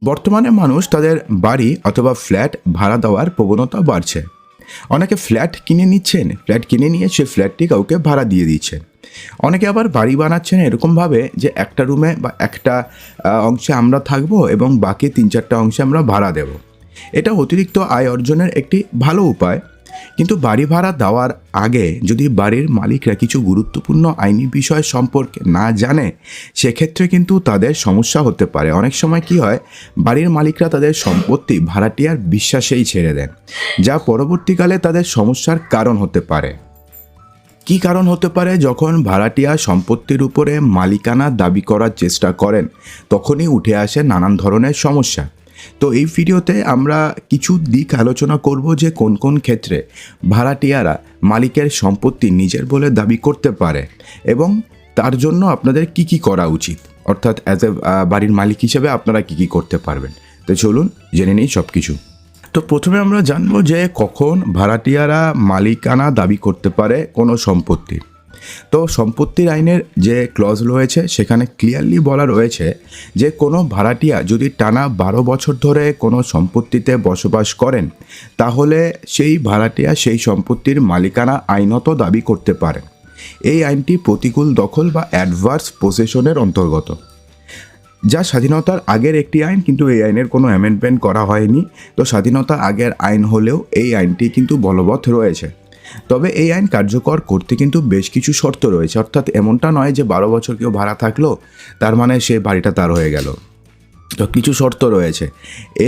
বর্তমানে মানুষ তাদের বাড়ি অথবা ফ্ল্যাট ভাড়া দেওয়ার প্রবণতা বাড়ছে। অনেকে ফ্ল্যাট কিনে নিচ্ছেন, ফ্ল্যাট কিনে নিয়ে সে ফ্ল্যাটটি কাউকে ভাড়া দিয়ে দিচ্ছেন। অনেকে আবার বাড়ি বানাচ্ছেন এরকমভাবে যে একটা রুমে বা একটা অংশে আমরা থাকবো এবং বাকি 3-4টা অংশে আমরা ভাড়া দেব। এটা অতিরিক্ত আয় অর্জনের একটি ভালো উপায়। কিন্তু বাড়ি ভাড়া দেওয়ার আগে যদি বাড়ির মালিকরা কিছু গুরুত্বপূর্ণ আইনি বিষয় সম্পর্কে না জানে, সেক্ষেত্রে কিন্তু তাদের সমস্যা হতে পারে। অনেক সময় কি হয়, বাড়ির মালিকরা তাদের সম্পত্তি ভাড়াটিয়ার বিশ্বাসেই ছেড়ে দেন, যা পরবর্তীকালে তাদের সমস্যার কারণ হতে পারে। কী কারণ হতে পারে? যখন ভাড়াটিয়া সম্পত্তির উপরে মালিকানা দাবি করার চেষ্টা করেন, তখনই উঠে আসে নানান ধরনের সমস্যা। তো এই ভিডিওতে আমরা কিছু দিক আলোচনা করব যে কোন কোন ক্ষেত্রে ভাড়াটিয়ারা মালিকের সম্পত্তি নিজের বলে দাবি করতে পারে এবং তার জন্য আপনাদের কি কি করা উচিত, অর্থাৎ অ্যাজ এ বাড়ির মালিক হিসেবে আপনারা কি কি করতে পারবেন। তো চলুন জেনে নিই সব কিছু। তো প্রথমে আমরা জানবো যে কখন ভাড়াটিয়ারা মালিকানা দাবি করতে পারে কোনো সম্পত্তি। তো সম্পত্তির আইনের যে ক্লজ রয়েছে সেখানে ক্লিয়ারলি বলা রয়েছে যে কোনো ভাড়াটিয়া যদি টানা 12 বছর ধরে কোনো সম্পত্তিতে বসবাস করেন, তাহলে সেই ভাড়াটিয়া সেই সম্পত্তির মালিকানা আইনত দাবি করতে পারেন। এই আইনটি প্রতিকূল দখল বা অ্যাডভার্স পসেশনের অন্তর্গত, যা স্বাধীনতার আগের একটি আইন, কিন্তু এই আইনের কোনো অ্যামেন্ডমেন্ট করা হয়নি। তো স্বাধীনতা আগের আইন হলেও এই আইনটি কিন্তু বলবৎ রয়েছে। তবে এই আইন কার্যকর করতে কিন্তু বেশ কিছু শর্ত রয়েছে, অর্থাৎ এমনটা নয় যে 12 বছর কেউ ভাড়া থাকলো তার মানে সে বাড়িটা তার হয়ে গেল। তো কিছু শর্ত রয়েছে।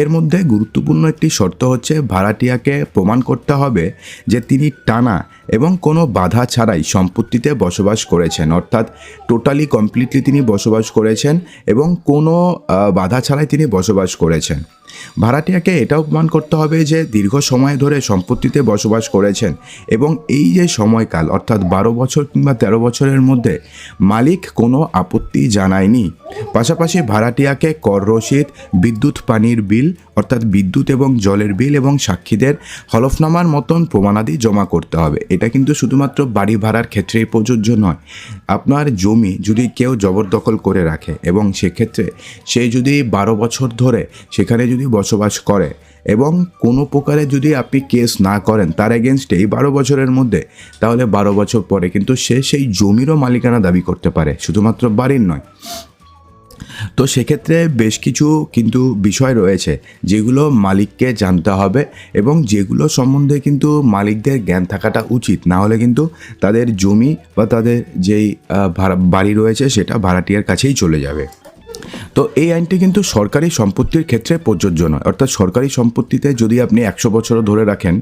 এর মধ্যে গুরুত্বপূর্ণ একটি শর্ত হচ্ছে ভাড়াটিয়াকে প্রমাণ করতে হবে যে তিনি টানা এবং কোনো বাধা ছাড়াই সম্পত্তিতে বসবাস করেছেন, অর্থাৎ টোটালি কমপ্লিটলি তিনি বসবাস করেছেন এবং কোনো বাধা ছাড়াই তিনি বসবাস করেছেন। ভাড়াটিয়াকে এটাও প্রমাণ করতে হবে যে দীর্ঘ সময় ধরে সম্পত্তিতে বসবাস করেছেন এবং এই যে সময়কাল অর্থাৎ 12 বছর কিংবা 13 বছরের মধ্যে মালিক কোনো আপত্তি জানায়নি। পাশাপাশি ভাড়াটিয়াকে কর রসিদ, বিদ্যুৎ পানির বিল অর্থাৎ বিদ্যুৎ এবং জলের বিল এবং সাক্ষীদের হলফনামার মতন প্রমাণাদি জমা করতে হবে। এটা কিন্তু শুধুমাত্র বাড়ি ভাড়ার ক্ষেত্রেই প্রযোজ্য নয়। আপনার জমি যদি কেউ জবরদখল করে রাখে এবং সেক্ষেত্রে সে যদি 12 বছর ধরে সেখানে যদি বসবাস করে এবং কোনো প্রকারে যদি আপনি কেস না করেন তার এগেনস্টে এই 12 বছরের মধ্যে, তাহলে 12 বছর পরে কিন্তু সে সেই জমিরও মালিকানা দাবি করতে পারে, শুধুমাত্র বাড়ির নয়। তো সেক্ষেত্রে বেশ কিছু কিন্তু বিষয় রয়েছে যেগুলো মালিককে জানতে হবে এবং যেগুলো সম্বন্ধে কিন্তু মালিকদের জ্ঞান থাকাটা উচিত, না হলে কিন্তু তাদের জমি বা তাদের যেই বাড়ি রয়েছে সেটা ভাড়াটিয়ার কাছেই চলে যাবে। তো এই আইনটি কিন্তু সরকারি সম্পত্তির ক্ষেত্রে প্রযোজ্য নয়, অর্থাৎ সরকারি সম্পত্তিতে যদি আপনি 100 বছরও ধরে রাখেন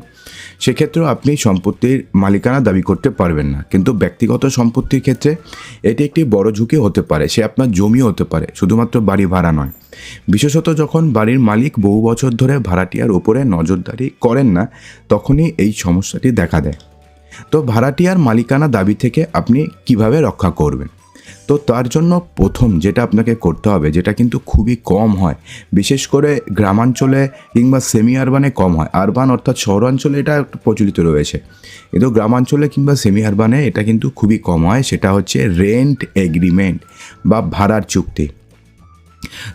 সেক্ষেত্রেও আপনি সম্পত্তির মালিকানা দাবি করতে পারবেন না। কিন্তু ব্যক্তিগত সম্পত্তির ক্ষেত্রে এটি একটি বড় ঝুঁকি হতে পারে, সে আপনার জমি হতে পারে, শুধুমাত্র বাড়ি ভাড়া নয়। বিশেষত যখন বাড়ির মালিক বহু বছর ধরে ভাড়াটিয়ার ওপরে নজরদারি করেন না, তখনই এই সমস্যাটি দেখা দেয়। তো ভাড়াটিয়ার মালিকানা দাবি থেকে আপনি কিভাবে রক্ষা করবেন? তো তার জন্য প্রথম যেটা আপনাকে করতে হবে, যেটা কিন্তু খুবই কম হয়, বিশেষ করে গ্রামাঞ্চলে কিংবা সেমি আরবানে কম হয়, আরবান অর্থাৎ শহরাঞ্চলে এটা প্রচলিত রয়েছে, কিন্তু গ্রামাঞ্চলে কিংবা সেমি আরবানে এটা কিন্তু খুবই কম হয়। সেটা হচ্ছে রেন্ট এগ্রিমেন্ট বা ভাড়ার চুক্তি।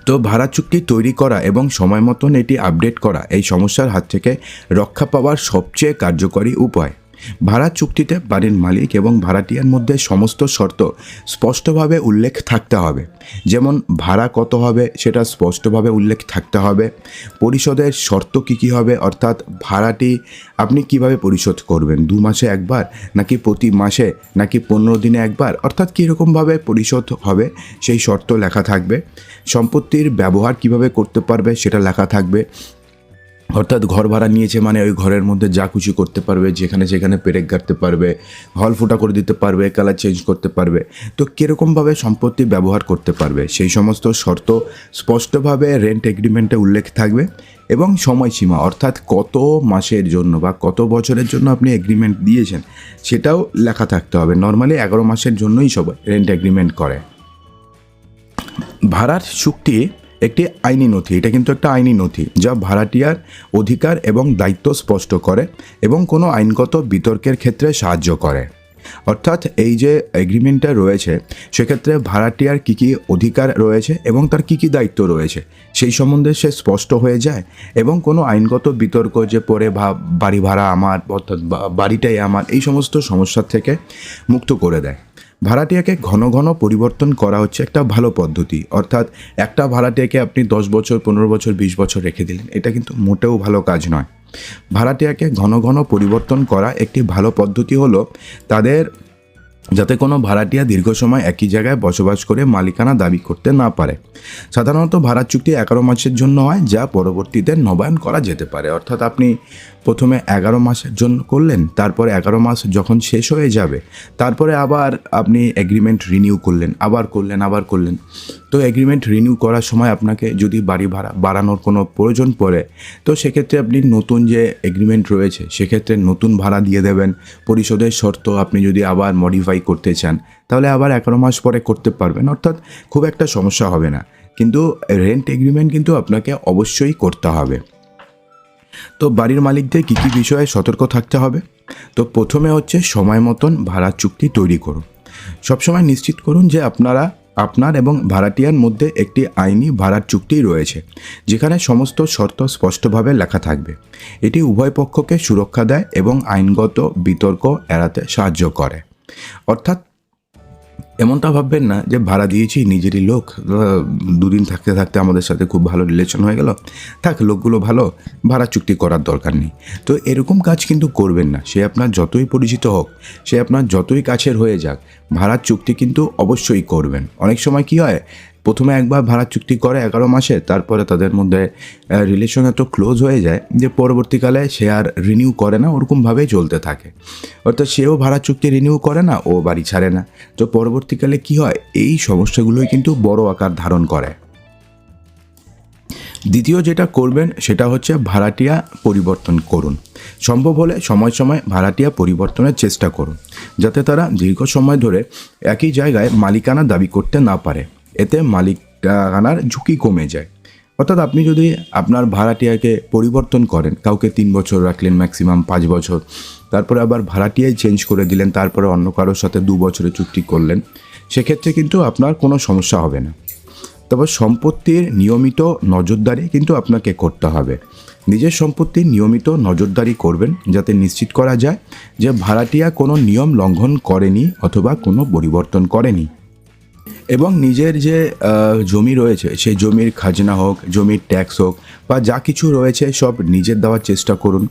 তো ভাড়া চুক্তি তৈরি করা এবং সময় মতন এটি আপডেট করা এই সমস্যার হাত থেকে রক্ষা পাওয়ার সবচেয়ে কার্যকরী উপায়। ভাড়া চুক্তিতে বাড়ির মালিক এবং ভাড়াটিয়ার মধ্যে সমস্ত শর্ত স্পষ্টভাবে উল্লেখ থাকতে হবে, যেমন ভাড়া কত হবে সেটা স্পষ্টভাবে উল্লেখ থাকতে হবে। পরিশোধের শর্ত কী হবে, অর্থাৎ ভাড়াটি আপনি কিভাবে পরিশোধ করবেন, 2 মাসে একবার নাকি প্রতি মাসে নাকি 15 দিনে একবার, অর্থাৎ কীরকমভাবে পরিশোধ হবে সেই শর্ত লেখা থাকবে। সম্পত্তির ব্যবহার কিভাবে করতে পারবে সেটা লেখা থাকবে, অর্থাৎ ঘর ভাড়া নিয়েছে মানে ওই ঘরের মধ্যে যা খুশি করতে পারবে, যেখানে সেখানে পেরেক গাড়তে পারবে, হল ফুটা করে দিতে পারবে, কালার চেঞ্জ করতে পারবে। তো কীরকমভাবে সম্পত্তি ব্যবহার করতে পারবে সেই সমস্ত শর্ত স্পষ্টভাবে রেন্ট এগ্রিমেন্টে উল্লেখ থাকবে এবং সময়সীমা, অর্থাৎ কত মাসের জন্য বা কত বছরের জন্য আপনি এগ্রিমেন্ট দিয়েছেন সেটাও লেখা থাকতে হবে। নর্মালি 11 মাসের জন্যই সবাই রেন্ট এগ্রিমেন্ট করে। ভাড়ার চুক্তি একটি আইনি নথি, এটা কিন্তু একটা আইনি নথি যা ভাড়াটিয়ার অধিকার এবং দায়িত্ব স্পষ্ট করে এবং কোনো আইনগত বিতর্কের ক্ষেত্রে সাহায্য করে। অর্থাৎ এই যে এগ্রিমেন্টটা রয়েছে সেক্ষেত্রে ভাড়াটিয়ার কী কী অধিকার রয়েছে এবং তার কী কী দায়িত্ব রয়েছে সেই সম্বন্ধে সে স্পষ্ট হয়ে যায় এবং কোনো আইনগত বিতর্ক যে পরে বাড়ি ভাড়া আমার অর্থাৎ বাড়িটাই আমার এই সমস্ত সমস্যার থেকে মুক্ত করে দেয়। ভাড়াটিয়াকে ঘন ঘন পরিবর্তন করা হচ্ছে একটা ভালো পদ্ধতি। অর্থাৎ একটা ভাড়াটিয়াকে আপনি 10 বছর 15 বছর 20 বছর রেখে দিলেন, এটা কিন্তু মোটেও ভালো কাজ নয়। ভাড়াটিয়াকে ঘন ঘন পরিবর্তন করা একটি ভালো পদ্ধতি হলো তাদের যাতে কোনো ভাড়াটিয়া দীর্ঘ সময় একই জায়গায় বসবাস করে মালিকানা দাবি করতে না পারে। সাধারণত ভাড়া চুক্তি 11 মাসের জন্য হয়, যা পরবর্তীতে নবায়ন করা যেতে পারে। অর্থাৎ আপনি প্রথমে 11 মাসের জন্য করলেন, তারপরে 11 মাস যখন শেষ হয়ে যাবে তারপরে আবার আপনি এগ্রিমেন্ট রিনিউ করলেন, আবার করলেন। তো এগ্রিমেন্ট রিনিউ করার সময় আপনাকে যদি বাড়ি ভাড়া বাড়ানোর কোনো প্রয়োজন পড়ে তো সেক্ষেত্রে আপনি নতুন যে এগ্রিমেন্ট রয়েছে সেক্ষেত্রে নতুন ভাড়া দিয়ে দেবেন। পরিশোধের শর্ত আপনি যদি আবার মডিফাই করতে চান তাহলে আবার 11 মাস পরে করতে পারবেন, অর্থাৎ খুব একটা সমস্যা হবে না। কিন্তু রেন্ট এগ্রিমেন্ট কিন্তু আপনাকে অবশ্যই করতে হবে। তো বাড়ির মালিকদের কী কী বিষয়ে সতর্ক থাকতে হবে? তো প্রথমে হচ্ছে সময় মতন ভাড়া চুক্তি তৈরি করুন। সবসময় নিশ্চিত করুন যে আপনার এবং ভাড়াটিয়ার মধ্যে একটি আইনি ভাড়ার চুক্তি রয়েছে যেখানে সমস্ত শর্ত স্পষ্টভাবে লেখা থাকবে। এটি উভয় পক্ষকে সুরক্ষা দেয় এবং আইনগত বিতর্ক এড়াতে সাহায্য করে। অর্থাৎ এমনটা ভাববেন না যে ভাড়া দিয়েছি নিজেরই লোক, দুদিন থাকতে থাকতে আমাদের সাথে খুব ভালো রিলেশন হয়ে গেল, থাক লোকগুলো ভালো, ভাড়া চুক্তি করার দরকার নেই। তো এরকম কাজ কিন্তু করবেন না। সে আপনার যতই পরিচিত হোক, সে আপনার যতই কাছের হয়ে যাক, ভাড়ার চুক্তি কিন্তু অবশ্যই করবেন। অনেক সময় কি হয়, প্রথমে একবার ভাড়া চুক্তি করে 11 মাসে, তারপরে তাদের মধ্যে রিলেশন এত ক্লোজ হয়ে যায় যে পরবর্তীকালে সে আর রিনিউ করে না, ওরকমভাবেই চলতে থাকে। অর্থাৎ সেও ভাড়া চুক্তি রিনিউ করে না, ও বাড়ি ছাড়ে না। তো পরবর্তীকালে কি হয়, এই সমস্যাগুলোই কিন্তু বড় আকার ধারণ করে। দ্বিতীয় যেটা করবেন সেটা হচ্ছে ভাড়াটিয়া পরিবর্তন করুন। সম্ভব হলে সময় সময় ভাড়াটিয়া পরিবর্তনের চেষ্টা করুন যাতে তারা দীর্ঘ সময় ধরে একই জায়গায় মালিকানা দাবি করতে না পারে। এতে মালিকানার ঝুঁকি কমে যায়। অর্থাৎ আপনি যদি আপনার ভাড়াটিয়াকে পরিবর্তন করেন, কাউকে 3 বছর রাখলেন, ম্যাক্সিমাম 5 বছর, তারপরে আবার ভাড়াটিয়াই চেঞ্জ করে দিলেন, তারপরে অন্য কারোর সাথে 2 বছরের চুক্তি করলেন, সেক্ষেত্রে কিন্তু আপনার কোনো সমস্যা হবে না। তবে সম্পত্তির নিয়মিত নজরদারি কিন্তু আপনাকে করতে হবে। নিজের সম্পত্তির নিয়মিত নজরদারি করবেন যাতে নিশ্চিত করা যায় যে ভাড়াটিয়া কোনো নিয়ম লঙ্ঘন করেনি অথবা কোনো পরিবর্তন করেনি। এবং নিজের যে জমি রয়েছে সেই জমির খাজনা হোক, জমির ট্যাক্স হোক বা যা কিছু রয়েছে সব নিজের দেওয়ার চেষ্টা করুন।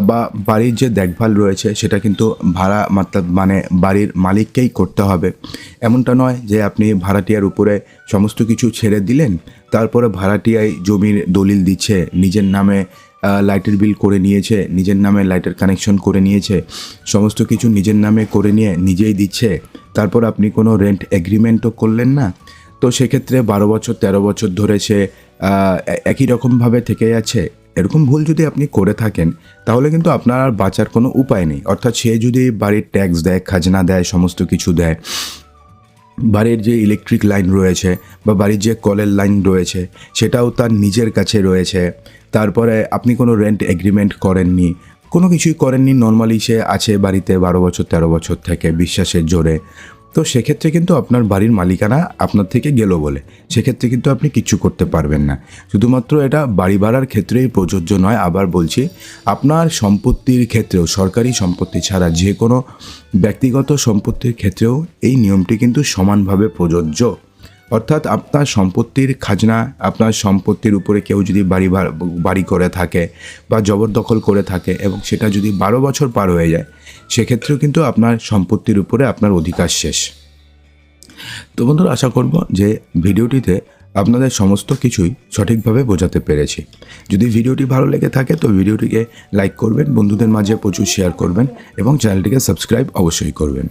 বা বাড়ির যে দেখভাল রয়েছে সেটা কিন্তু ভাড়া মানে বাড়ির মালিককেই করতে হবে। এমনটা নয় যে আপনি ভাড়াটিয়ার উপরে সমস্ত কিছু ছেড়ে দিলেন, তারপরে ভাড়াটিয়াই জমির দলিল দিচ্ছে, নিজের নামে লাইটের বিল করে নিয়েছে, নিজের নামে লাইটের কানেকশন করে নিয়েছে, সমস্ত কিছু নিজের নামে করে নিয়ে নিজেই দিচ্ছে, তারপর আপনি কোনো রেন্ট এগ্রিমেন্টও করলেন না। তো সেক্ষেত্রে 12 বছর 13 বছর ধরে সে একই রকমভাবে থেকে যাচ্ছে। এরকম ভুল যদি আপনি করে থাকেন তাহলে কিন্তু আপনার আর বাঁচার কোনো উপায় নেই। অর্থাৎ সে যদি বাড়ির ট্যাক্স দেয়, খাজনা দেয়, সমস্ত কিছু দেয়, বাড়ির যে ইলেকট্রিক লাইন রয়েছে বা বাড়ির যে কলের লাইন রয়েছে সেটাও তার নিজের কাছে রয়েছে, তারপরে আপনি কোনো রেন্ট এগ্রিমেন্ট করেননি, কোনো কিছুই করেননি, নর্মালি সে আছে বাড়িতে 12 বছর 13 বছর থেকে বিশ্বাসের জোরে, তো সেক্ষেত্রে কিন্তু আপনার বাড়ির মালিকানা আপনার থেকে গেল বলে সেক্ষেত্রে কিন্তু আপনি কিচ্ছু করতে পারবেন না। শুধুমাত্র এটা বাড়ি ভাড়ার ক্ষেত্রেই প্রযোজ্য নয়, আবার বলছি আপনার সম্পত্তির ক্ষেত্রেও, সরকারি সম্পত্তি ছাড়া যে কোনো ব্যক্তিগত সম্পত্তির ক্ষেত্রেও এই নিয়মটি কিন্তু সমানভাবে প্রযোজ্য। অর্থাৎ আপনার সম্পত্তির খাজনা, আপনার সম্পত্তির উপরে কেউ যদি বাড়ি করে থাকে বা জবরদখল করে থাকে এবং সেটা যদি 12 বছর পার হয়ে যায় সেক্ষেত্রেও কিন্তু আপনার সম্পত্তির উপরে আপনার অধিকার শেষ। তো বন্ধুরা, আশা করব যে ভিডিওটিতে আপনাদের সমস্ত কিছুই সঠিকভাবে বোঝাতে পেরেছি। যদি ভিডিওটি ভালো লেগে থাকে তো ভিডিওটিকে লাইক করবেন, বন্ধুদের মাঝে প্রচুর শেয়ার করবেন এবং চ্যানেলটিকে সাবস্ক্রাইব অবশ্যই করবেন।